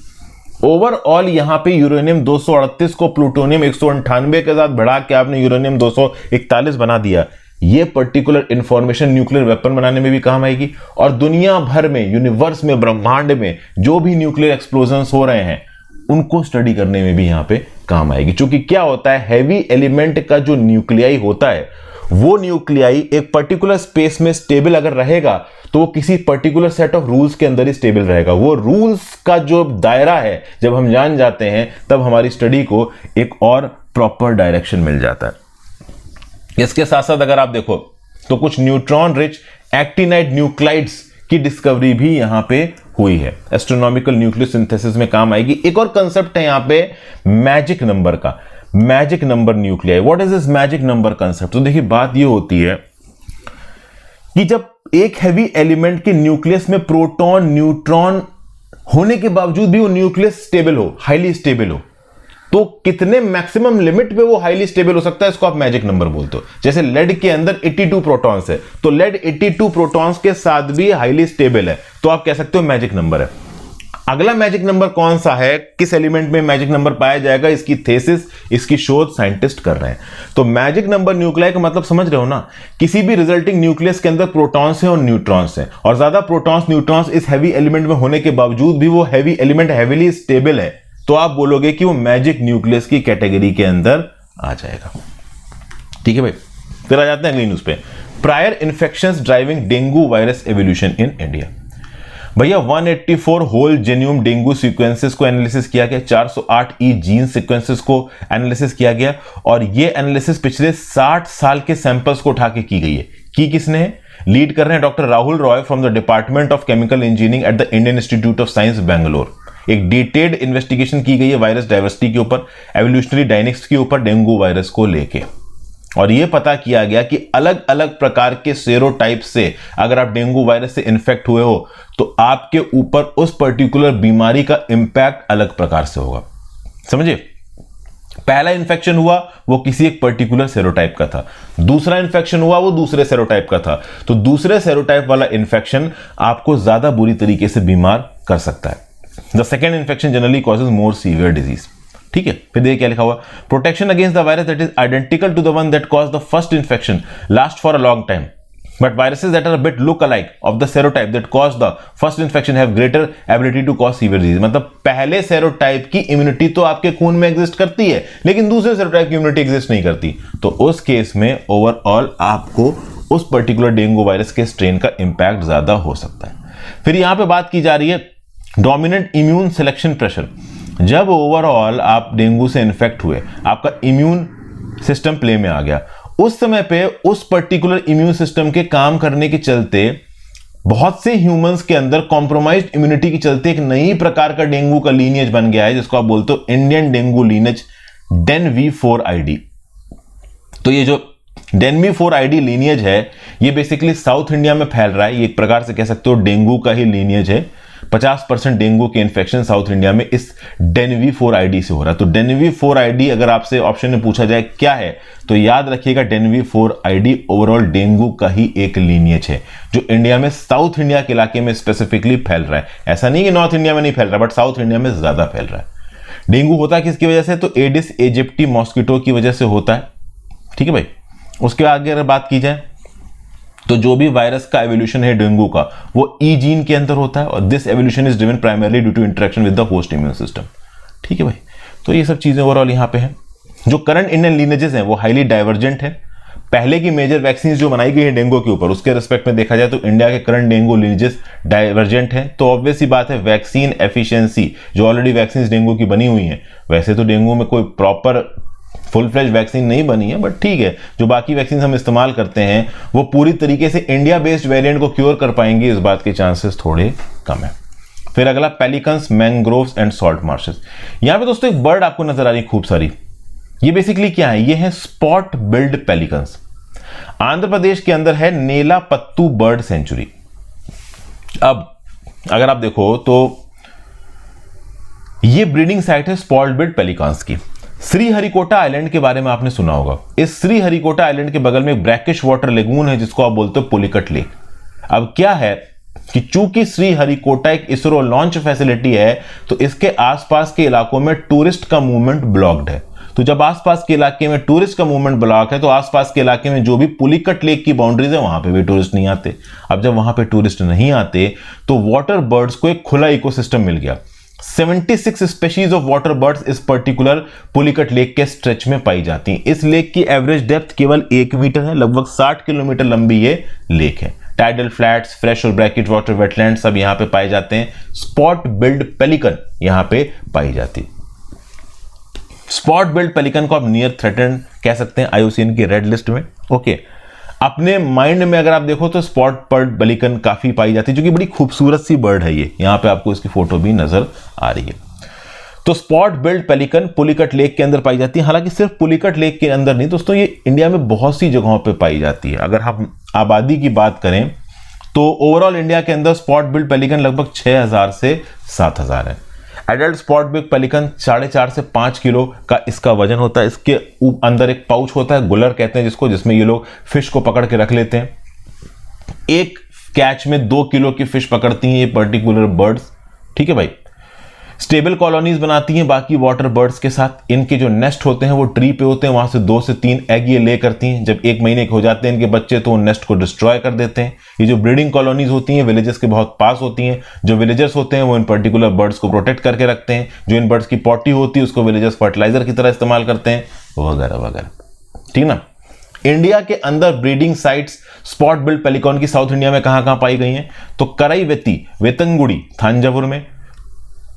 ओवरऑल यहां पे यूरेनियम 238 को प्लूटोनियम 198 के साथ बढ़ा के आपने यूरेनियम 241 बना दिया। ये पर्टिकुलर इंफॉर्मेशन न्यूक्लियर वेपन बनाने में भी काम आएगी, और दुनिया भर में, यूनिवर्स में, ब्रह्मांड में जो भी न्यूक्लियर एक्सप्लोजन्स हो रहे हैं उनको स्टडी करने में भी यहां पे काम आएगी। क्योंकि क्या होता है, हैवी एलिमेंट का जो न्यूक्लियाई होता है वो न्यूक्लियाई एक पर्टिकुलर स्पेस में स्टेबल अगर रहेगा तो वो किसी पर्टिकुलर सेट ऑफ रूल्स के अंदर ही स्टेबल रहेगा। वो रूल्स का जो दायरा है जब हम जान जाते हैं तब हमारी स्टडी को एक और प्रॉपर डायरेक्शन मिल जाता है। इसके साथ साथ अगर आप देखो तो कुछ न्यूट्रॉन रिच एक्टिनाइड न्यूक्लाइड्स की डिस्कवरी भी यहां पे हुई है, एस्ट्रोनॉमिकल न्यूक्लियोसिंथेसिस में काम आएगी। एक और कंसेप्ट है यहां पे मैजिक नंबर का, magic number nuclei. What is this magic number concept? तो देखिए बात ये होती है कि जब एक हैवी एलिमेंट के न्यूक्लियस में प्रोटॉन न्यूट्रॉन होने के बावजूद भी वो न्यूक्लियस स्टेबल हो, हाईली स्टेबल हो, तो कितने मैक्सिमम लिमिट पे वो हाईली स्टेबल हो सकता है, इसको आप मैजिक नंबर बोलते हो। जैसे लेड के अंदर 82 प्रोटॉन्स है, तो लेड 82 प्रोटॉन्स के साथ भी हाईली स्टेबल है, तो आप कह सकते हो मैजिक नंबर है। अगला मैजिक नंबर कौन सा है, किस एलिमेंट में मैजिक नंबर पाया जाएगा, इसकी थेसिस, इसकी शोध साइंटिस्ट कर रहे हैं। तो मैजिक नंबर न्यूक्लियाई का मतलब समझ रहे हो ना, किसी भी रिजल्टिंग न्यूक्लियस के अंदर प्रोटॉन्स हैं और न्यूट्रॉन्स हैं, और ज्यादा प्रोटॉन्स न्यूट्रॉन्स इस हैवी एलिमेंट में होने के बावजूद भी वो हैवी एलिमेंट हैवीली स्टेबल है, तो आप बोलोगे कि वो मैजिक न्यूक्लियस की कैटेगरी के अंदर आ जाएगा। ठीक है भाई, फिर आ जाते हैं अगली न्यूज पे। Prior infections driving dengue virus evolution in India. भैया 184 होल जेन्यूम डेंगू सीक्वेंसेस को एनालिसिस किया गया, 408 ई जीन सीक्वेंसेस को एनालिसिस किया गया, और ये एनालिसिस पिछले 60 साल के सैंपल्स को उठा के की गई है। की किसने है? लीड कर रहे हैं doctor Rahul Roy from the department of chemical engineering at the Indian institute of science Bangalore. एक डिटेल्ड इन्वेस्टिगेशन की गई है वायरस डाइवर्सिटी के ऊपर, एवोल्यूशनरी डायनेमिक्स के ऊपर डेंगू वायरस को लेके, और यह पता किया गया कि अलग अलग प्रकार के सेरोटाइप से अगर आप डेंगू वायरस से इन्फेक्ट हुए हो तो आपके ऊपर उस पर्टिकुलर बीमारी का इंपैक्ट अलग प्रकार से होगा। समझिए, पहला इन्फेक्शन हुआ वो किसी एक पर्टिकुलर सेरोटाइप का था, दूसरा इन्फेक्शन हुआ वो दूसरे सेरोटाइप का था, तो दूसरे सेरोटाइप वाला इन्फेक्शन आपको ज्यादा बुरी तरीके से बीमार कर सकता है। The second infection generally causes more severe disease. ठीक है, फिर देखिए क्या लिखा हुआ, protection against the virus that is identical to the one that cause the first infection last for a long time, but viruses that are bit look alike of the serotype that cause the first infection have greater ability to cause severe disease. मतलब पहले serotype की immunity तो आपके खून में exist करती है, लेकिन दूसरे सेरोटाइप की इम्यूनिटी एग्जिस्ट नहीं करती, तो उस केस में ओवरऑल आपको उस पर्टिकुलर डेंगू वायरस के स्ट्रेन का इंपैक्ट ज्यादा हो सकता है। फिर यहां पे बात की जा रही है डोमिनेंट इम्यून सिलेक्शन प्रेशर। जब ओवरऑल आप डेंगू से इन्फेक्ट हुए, आपका इम्यून सिस्टम प्ले में आ गया, उस समय पे उस पर्टिकुलर इम्यून सिस्टम के काम करने के चलते बहुत से ह्यूमंस के अंदर कॉम्प्रोमाइज्ड इम्यूनिटी के चलते एक नई प्रकार का डेंगू का लीनियज बन गया है, जिसको आप बोलते हो इंडियन डेंगू लीनियज DENV4ID। तो ये जो DENV4ID लीनियज है ये बेसिकली साउथ इंडिया में फैल रहा है, ये एक प्रकार से कह सकते हो डेंगू का ही लीनियज है। 50% डेंगू के इन्फेक्शन साउथ इंडिया में इस DENV4ID से हो रहा है। तो DENV4ID अगर आपसे ऑप्शन में पूछा जाए क्या है, तो याद रखिएगा DENV4ID ओवरऑल डेंगू का ही एक लीनियज है, जो इंडिया में साउथ इंडिया के इलाके में स्पेसिफिकली फैल रहा है। ऐसा नहीं कि नॉर्थ इंडिया में नहीं फैल रहा, बट साउथ इंडिया में ज्यादा फैल रहा है। डेंगू होता है किसकी वजह से? तो एडिस एजिप्टी मॉस्किटो की वजह से होता है। ठीक है भाई, उसके आगे अगर बात की जाए तो जो भी वायरस का एवोल्यूशन है डेंगू का, वो ई जीन के अंदर होता है, और this evolution is driven primarily due to interaction with the host immune system. ठीक है भाई, तो ये सब चीजें ओवरऑल यहाँ पे हैं। जो करंट इंडियन लीनेजेस हैं वो हाईली डाइवर्जेंट है। पहले की मेजर वैक्सीन जो बनाई गई है डेंगू के ऊपर, उसके रिस्पेक्ट में देखा जाए तो इंडिया के करंट डेंगू लीनेजेस डाइवर्जेंट है। तो ऑब्वियस सी बात है, वैक्सीन एफिशिएंसी जो ऑलरेडी वैक्सीन डेंगू की बनी हुई है, वैसे तो डेंगू में कोई प्रॉपर फुल फ्लेज वैक्सीन नहीं बनी है, बट ठीक है, जो बाकी वैक्सीन हम इस्तेमाल करते हैं वो पूरी तरीके से इंडिया बेस्ड वेरिएंट को क्योर कर पाएंगे, इस बात के चांसेस थोड़े कम है। फिर अगला pelicans, mangroves and salt marches. यहां पे दोस्तों एक बर्ड आपको नजर आ रही है खूब सारी, ये बेसिकली क्या है? ये है spot billed pelicans. Andhra Pradesh के अंदर है नेलापत्तू बर्ड सेंचुरी। अब अगर आप देखो तो ये ब्रीडिंग साइट है स्पॉट बिल्ड पेलिकन्स की। श्रीहरिकोटा आइलैंड के बारे में आपने सुना होगा। इस श्रीहरिकोटा आइलैंड के बगल में एक ब्रैकिश वाटर लेगून है जिसको आप बोलते हो पुलिकट लेक। अब क्या है कि चूंकि श्रीहरिकोटा एक इसरो लॉन्च फैसिलिटी है, तो इसके आसपास के इलाकों में टूरिस्ट का मूवमेंट ब्लॉक्ड है। तो जब आसपास के इलाके में टूरिस्ट का मूवमेंट ब्लॉक है, तो आसपास के इलाके में जो भी पुलिकट लेक की बाउंड्रीज है वहां पे भी टूरिस्ट नहीं आते। अब जब वहां पे टूरिस्ट नहीं आते तो वाटर बर्ड्स को एक खुला इकोसिस्टम मिल गया। 76 स्पेशीज ऑफ वाटर बर्ड्स इस पर्टिकुलर पुलिकट लेक के स्ट्रेच में पाई जाती हैं। इस लेक की एवरेज डेप्थ केवल 1 मीटर है, लगभग 60 किलोमीटर लंबी ये लेक है। टाइडल फ्लैट्स, फ्रेश और ब्रैकिट वाटर वेटलैंड सब यहां पे पाए जाते हैं। स्पॉट बिल्ड पेलिकन यहां पे पाई जाती। स्पॉट बिल्ड पेलिकन को आप नियर थ्रेटेंड कह सकते हैं IUCN की रेड लिस्ट में। ओके, अपने माइंड में अगर आप देखो तो स्पॉट बर्ड पेलिकन काफी पाई जाती है, जो कि बड़ी खूबसूरत सी बर्ड है ये। यहां पे आपको इसकी फोटो भी नजर आ रही है। तो spot billed pelican Pulicat lake के अंदर पाई जाती है। हालांकि सिर्फ पुलिकट लेक के अंदर नहीं दोस्तों, ये इंडिया में बहुत सी जगहों पे पाई जाती है। अगर हम आबादी की बात करें तो ओवरऑल इंडिया के अंदर स्पॉट बिल्ड पेलिकन लगभग 6000 से 7000 है। एडल्ट स्पॉट बिल्ड पेलिकन 4.5 से 5 किलो का इसका वजन होता है। इसके अंदर एक पाउच होता है, गुलर कहते हैं जिसको, जिसमें ये लोग फिश को पकड़ के रख लेते हैं। एक कैच में 2 किलो की फिश पकड़ती हैं ये पर्टिकुलर बर्ड्स, ठीक है भाई। स्टेबल कॉलोनीज बनाती हैं बाकी वाटर बर्ड्स के साथ। इनके जो नेस्ट होते हैं वो ट्री पे होते हैं, वहां से 2 से 3 एग ये ले करती हैं। जब 1 महीने के हो जाते हैं इनके बच्चे तो नेस्ट को डिस्ट्रॉय कर देते हैं। ये जो ब्रीडिंग कॉलोनीज होती हैं विलेजेस के बहुत पास होती हैं। जो विलेजर्स होते हैं वो इन पर्टिकुलर बर्ड्स को प्रोटेक्ट करके रखते हैं। जो इन बर्ड्स की पॉटी होती है उसको विलेजर्स फर्टिलाइजर की तरह इस्तेमाल करते हैं, वगैरह वगैरह, ठीक ना। इंडिया के अंदर breeding sites spot billed pelican की साउथ इंडिया में कहां कहां पाई गई हैं? तो कराईवेती वेतंगुड़ी थांजावुर में,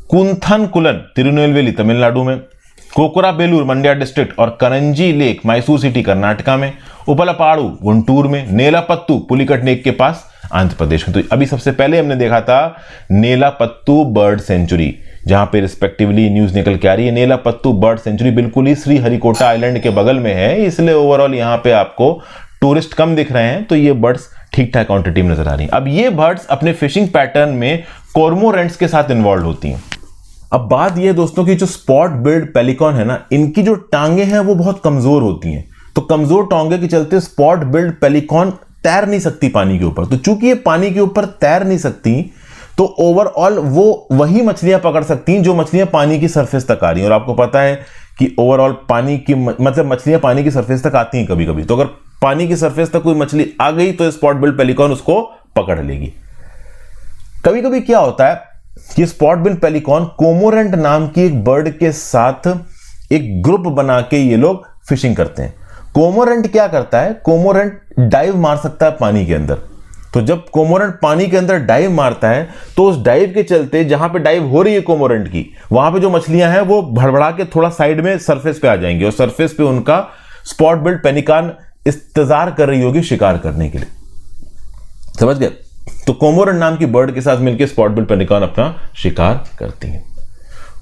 कुंथनकुलन तिरुनेलवेली तमिलनाडु में, कोकराबेलूर मंड्या डिस्ट्रिक्ट और करंजी लेक मैसूर सिटी कर्नाटका में, उपलपाड़ू गुंटूर में, नेलापत्तू पुलिकट लेक के पास आंध्र प्रदेश में। तो अभी सबसे पहले हमने देखा था नेलापत्तू बर्ड सेंचुरी, जहां पे रिस्पेक्टिवली न्यूज निकल के आ रही है। नेलापत्तू बर्ड सेंचुरी बिल्कुल ही श्री हरिकोटा आइलैंड के बगल में है, इसलिए ओवरऑल यहां पे आपको टूरिस्ट कम दिख रहे हैं। तो ये बर्ड्स ठीक ठाक क्वांटिटी में नजर आ रही हैं। अब ये बर्ड्स अपने फिशिंग पैटर्न में कॉर्मोरेंट्स के साथ इन्वॉल्व होती हैं। अब बात यह दोस्तों की जो स्पॉट बिल्ड पेलिकॉन है ना, इनकी जो टांगे हैं वो बहुत कमजोर होती हैं। तो कमजोर टांगे के चलते स्पॉट बिल्ड पेलिकॉन तैर नहीं सकती पानी के ऊपर। तो चूंकि ये पानी के ऊपर तैर नहीं सकती तो ओवरऑल वो वही मछलियां पकड़ सकती हैं जो मछलियां पानी की सरफेस तक आ रही हैं। और आपको पता है कि ओवरऑल पानी की मतलब मछलियां पानी की सरफेस तक आती हैं कभी कभी। तो अगर पानी की सरफेस तक कोई मछली आ गई तो स्पॉट बिल्ड पेलिकॉन उसको पकड़ लेगी। कभी कभी क्या होता है कि स्पॉट बिल्ड पेलिकॉन कोमोरेंट नाम की एक बर्ड के साथ एक ग्रुप बना के ये लोग फिशिंग करते हैं। कोमोरेंट क्या करता है? कोमोरेंट डाइव मार सकता है पानी के अंदर। तो जब कोमोरेंट पानी के अंदर डाइव मारता है तो उस डाइव के चलते जहां पे डाइव हो रही है कोमोरेंट की, वहां पे जो मछलियां हैं वो भड़बड़ा के थोड़ा साइड में सरफेस पे आ जाएंगी और सरफेस पे उनका स्पॉट बिल्ड पेलिकॉन इंतजार कर रही होगी शिकार करने के लिए। समझ गए? तो कोमोरेंट नाम की बर्ड के साथ मिलकर स्पॉट बिल्ड पेलिकॉन अपना शिकार करती हैं।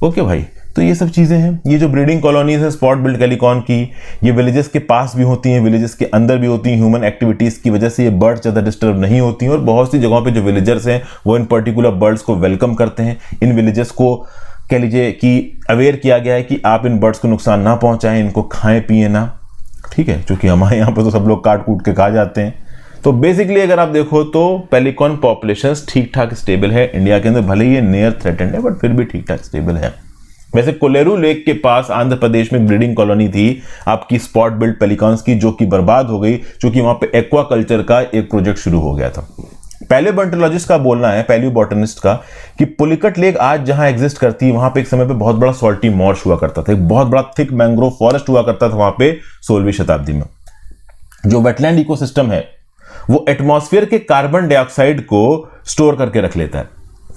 ओके भाई, तो ये सब चीजें हैं। ये जो ब्रीडिंग कॉलोनीज है स्पॉट बिल्ड पेलिकॉन की, ये विलेजेस के पास भी होती हैं, विलेजेस के अंदर भी होती हैं। ह्यूमन एक्टिविटीज की वजह से ये बर्ड्स ज्यादा डिस्टर्ब नहीं होती हैं और बहुत सी जगहों पे जो विलेजर्स हैं वो इन पर्टिकुलर बर्ड्स को वेलकम करते हैं। इन विलेजेस को कह लीजिए कि अवेयर किया गया है कि आप इन बर्ड्स को नुकसान ना पहुंचाएं, इनको खाएं पिए ना, ठीक है। क्योंकि हमारे यहाँ पर तो सब लोग काट कूट के खा जाते हैं। तो बेसिकली अगर आप देखो तो पेलिकॉन पॉपुलेशंस ठीक ठाक स्टेबल है इंडिया के अंदर। भले ही ये नियर थ्रेटेंड है बट फिर भी ठीक ठाक स्टेबल है। वैसे कोलेरू लेक के पास आंध्र प्रदेश में ब्रीडिंग कॉलोनी थी आपकी स्पॉट बिल्ड पेलिकॉन्स की, जो कि बर्बाद हो गई क्योंकि वहां पे एक्वा कल्चर का एक प्रोजेक्ट शुरू हो गया था। पैलियोबोटोलॉजिस्ट का बोलना है, पैलियोबोटनिस्ट का, कि पुलिकट लेक आज जहां एग्जिस्ट करती है वहां पे एक समय पे बहुत बड़ा सॉल्टी मॉर्श हुआ करता था। एक बहुत बड़ा थिक मैंग्रोव फॉरेस्ट हुआ करता था वहां पे 16वीं शताब्दी में। जो वेटलैंड इकोसिस्टम है वो एटमॉस्फेयर के कार्बन डाइऑक्साइड को स्टोर करके रख लेता है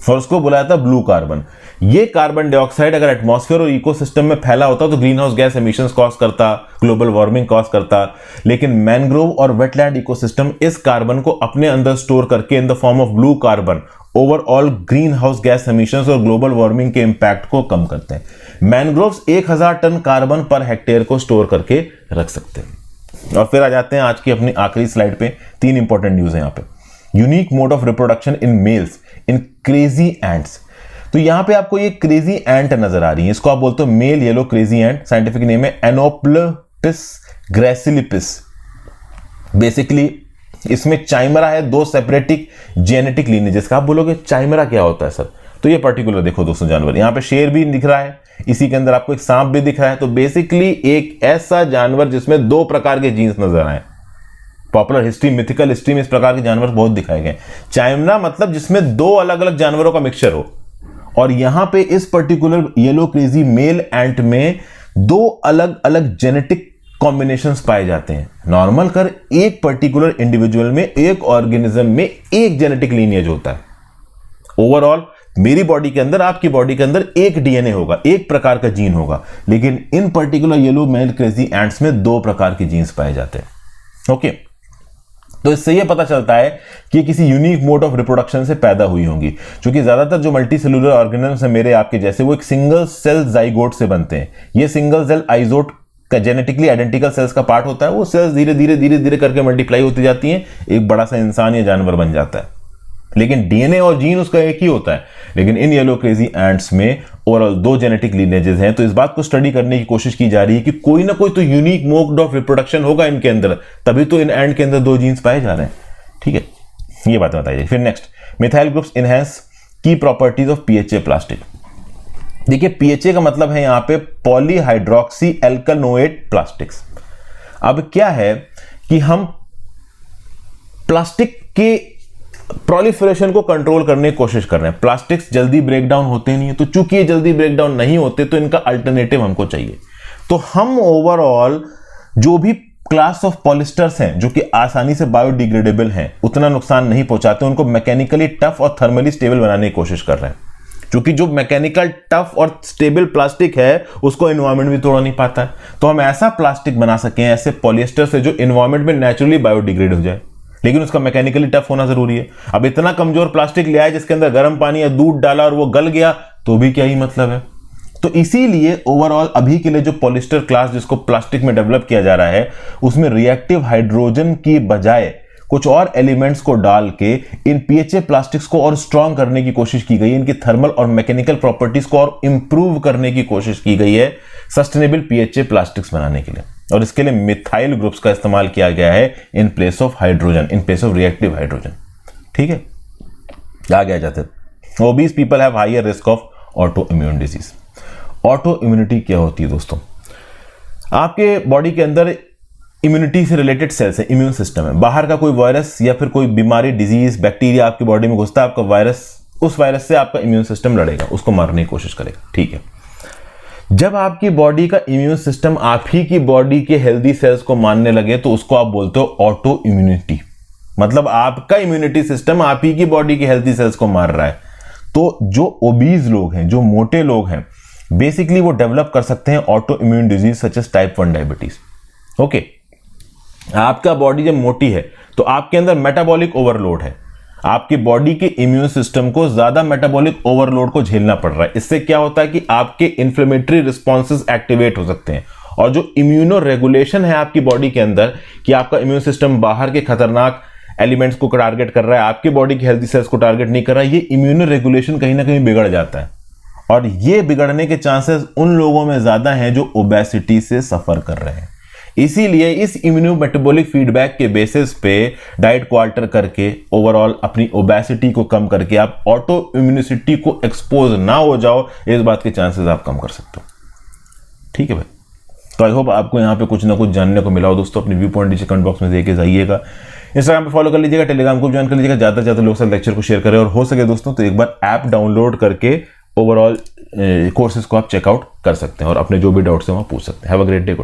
और उसको बुलाया था ब्लू कार्बन। ये कार्बन डाइऑक्साइड अगर एटमॉस्फेयर और इकोसिस्टम में फैला होता तो green house gas emissions cause करता, ग्लोबल वार्मिंग कॉज करता। लेकिन मैंग्रोव और वेटलैंड इकोसिस्टम इस कार्बन को अपने अंदर स्टोर करके in the form of blue carbon overall green house gas emissions और ग्लोबल वार्मिंग के इंपैक्ट को कम करते हैं। Mangroves 1000 ton carbon per hectare को स्टोर करके रख सकते हैं। और फिर आ जाते हैं आज की अपनी आखिरी स्लाइड पे। 3 इंपॉर्टेंट न्यूज है यहाँ पे। Unique mode of reproduction in males in crazy ants. तो यहां पे आपको ये क्रेजी एंट नजर आ रही है, इसको आप बोलते हो मेल येलो क्रेजी एंट। साइंटिफिक नेम है एनोप्लटिस ग्रेसिलिपिस। बेसिकली इसमें चाइमरा है, 2 सेपरेटिक जेनेटिक लीनेजेस का। आप बोलोगे चाइमरा क्या होता है सर? तो ये पर्टिकुलर देखो दोस्तों जानवर, यहां पे शेर भी दिख रहा है, इसी के अंदर आपको एक सांप भी दिख रहा है। तो बेसिकली एक ऐसा जानवर जिसमें 2 प्रकार के जीन्स नजर आए। पॉपुलर हिस्ट्री, मिथिकल हिस्ट्री में इस प्रकार के जानवर बहुत दिखाए गए। चाइमरा मतलब जिसमें 2 अलग अलग जानवरों का मिक्सचर हो। और यहां पे इस पर्टिकुलर येलो क्रेजी मेल एंट में 2 अलग अलग जेनेटिक कॉम्बिनेशंस पाए जाते हैं। नॉर्मल कर एक पर्टिकुलर इंडिविजुअल में, एक ऑर्गेनिज्म में एक जेनेटिक लीनिएज होता है। ओवरऑल मेरी बॉडी के अंदर, आपकी बॉडी के अंदर एक डीएनए होगा, एक प्रकार का जीन होगा। लेकिन इन particular yellow male crazy ants में 2 प्रकार के जीन्स पाए जाते हैं। ओके, तो इससे ये पता चलता है कि किसी यूनिक मोड ऑफ रिप्रोडक्शन से पैदा हुई होंगी, क्योंकि ज्यादातर जो मल्टी सेलुलर ऑर्गेनिज्म है मेरे आपके जैसे, वो एक सिंगल सेल जाइगोट से बनते हैं। ये सिंगल सेल आइजोट का जेनेटिकली आइडेंटिकल सेल्स का पार्ट होता है। वो सेल्स धीरे धीरे करके मल्टीप्लाई होती जाती हैं, एक बड़ा सा इंसान या जानवर बन जाता है। लेकिन डीएनए और जीन उसका एक ही होता है। लेकिन इन येलो क्रेजी एंट्स में ओवरऑल 2 जेनेटिक लीनेजेस हैं। तो इस बात को स्टडी करने की कोशिश की जा रही है कि कोई ना कोई तो यूनिक मोड ऑफ रिप्रोडक्शन होगा इनके अंदर, तभी तो इन एंड के अंदर 2 जीन्स पाए जा रहे हैं। ठीक है, ये बात बताइए। फिर नेक्स्ट, मिथाइल ग्रुप्स इनहेंस की प्रॉपर्टीज ऑफ पीएचए प्लास्टिक। देखिए, पीएचए का मतलब है यहां पे पॉलीहाइड्रोक्सी एल्कनोएट प्लास्टिक्स। अब क्या है कि हम प्लास्टिक के प्रोलिफरेशन को कंट्रोल करने की कोशिश कर रहे हैं। प्लास्टिक्स जल्दी ब्रेक डाउन होते नहीं है, तो चूंकि ये जल्दी ब्रेक डाउन नहीं होते तो इनका अल्टरनेटिव हमको चाहिए। तो हम ओवरऑल जो भी क्लास ऑफ पॉलिस्टर्स हैं जो कि आसानी से बायोडिग्रेडेबल हैं, उतना नुकसान नहीं पहुंचाते, उनको मैकेनिकली टफ और थर्मली स्टेबल बनाने की कोशिश कर रहे हैं। क्योंकि जो मैकेनिकल टफ और स्टेबल प्लास्टिक है उसको एनवायरमेंट भी तोड़ नहीं पाता है। तो हम ऐसा प्लास्टिक बना सकें, ऐसे पॉलिएस्टर से जो एनवायरमेंट में नेचुरली बायोडिग्रेड हो जाए, लेकिन उसका मैकेनिकली टफ होना जरूरी है। अब इतना कमजोर प्लास्टिक ले आए जिसके अंदर गर्म पानी या दूध डाला और वो गल गया, तो भी क्या ही मतलब है। तो इसीलिए ओवरऑल अभी के लिए जो पॉलिस्टर क्लास जिसको प्लास्टिक में डेवलप किया जा रहा है, उसमें रिएक्टिव हाइड्रोजन की बजाय कुछ और एलिमेंट्स को डाल के इन पीएचए प्लास्टिक्स को और स्ट्रॉन्ग करने की कोशिश की गई है। इनकी थर्मल और मैकेनिकल प्रॉपर्टीज को और इंप्रूव करने की कोशिश की गई है सस्टेनेबल पीएचए प्लास्टिक्स बनाने के लिए। और इसके लिए मिथाइल ग्रुप्स का इस्तेमाल किया गया है in place of hydrogen, in place of reactive hydrogen. ठीक है, आगे आ जाते हैं। Obese people have higher risk of auto immune disease. Auto immunity क्या होती है दोस्तों? आपके बॉडी के अंदर इम्यूनिटी से रिलेटेड सेल्स है, इम्यून सिस्टम है। बाहर का कोई वायरस या फिर कोई बीमारी, डिजीज, बैक्टीरिया आपकी बॉडी में घुसता है, आपका वायरस, उस वायरस से आपका इम्यून सिस्टम लड़ेगा, उसको मारने की कोशिश करेगा। ठीक है, जब आपकी बॉडी का इम्यून सिस्टम आप ही की बॉडी के हेल्दी सेल्स को मारने लगे तो उसको आप बोलते हो ऑटो इम्यूनिटी। मतलब आपका इम्यूनिटी सिस्टम आप ही की बॉडी के हेल्दी सेल्स को मार रहा है। तो जो ओबीज लोग हैं, जो मोटे लोग हैं, बेसिकली वो डेवलप कर सकते हैं auto immune disease such as type 1 diabetes. Okay, आपका बॉडी जब मोटी है तो आपके अंदर मेटाबॉलिक ओवरलोड है। आपकी बॉडी के इम्यून सिस्टम को ज्यादा मेटाबॉलिक ओवरलोड को झेलना पड़ रहा है। इससे क्या होता है कि आपके इन्फ्लेमेटरी रिस्पॉन्सेज एक्टिवेट हो सकते हैं, और जो इम्यूनो रेगुलेशन है आपकी बॉडी के अंदर, कि आपका इम्यून सिस्टम बाहर के खतरनाक एलिमेंट्स को टारगेट कर रहा है, आपकी बॉडी के हेल्दी सेल्स को टारगेट नहीं कर रहा है, ये इम्यूनो रेगुलेशन कहीं ना कहीं बिगड़ जाता है। और ये बिगड़ने के चांसेस उन लोगों में ज्यादा हैं जो ओबेसिटी से सफर कर रहे हैं। इसीलिए इस इम्यूनो मेटाबॉलिक फीडबैक के बेसिस पे डाइट को अल्टर करके ओवरऑल अपनी ओबेसिटी को कम करके आप ऑटो इम्यूनिसिटी को एक्सपोज ना हो जाओ, इस बात के चांसेस आप कम कर सकते हो। ठीक है भाई, तो आई होप आपको यहाँ पे कुछ ना कुछ जानने को मिला हो दोस्तों। अपनी व्यू पॉइंट नीचे कमेंट बॉक्स में देके जाइएगा। इंस्टाग्राम पे फॉलो कर लीजिएगा, टेलीग्राम को ज्वाइन कर लीजिएगा, ज्यादा से ज्यादा लोग साथ लेक्चर को शेयर करें, और हो सके दोस्तों तो एक बार ऐप डाउनलोड करके ओवरऑल कोर्सेज को आप चेकआउट कर सकते हैं और अपने जो भी डाउट्स हैं वहाँ पूछ सकते हैं। Have a great day.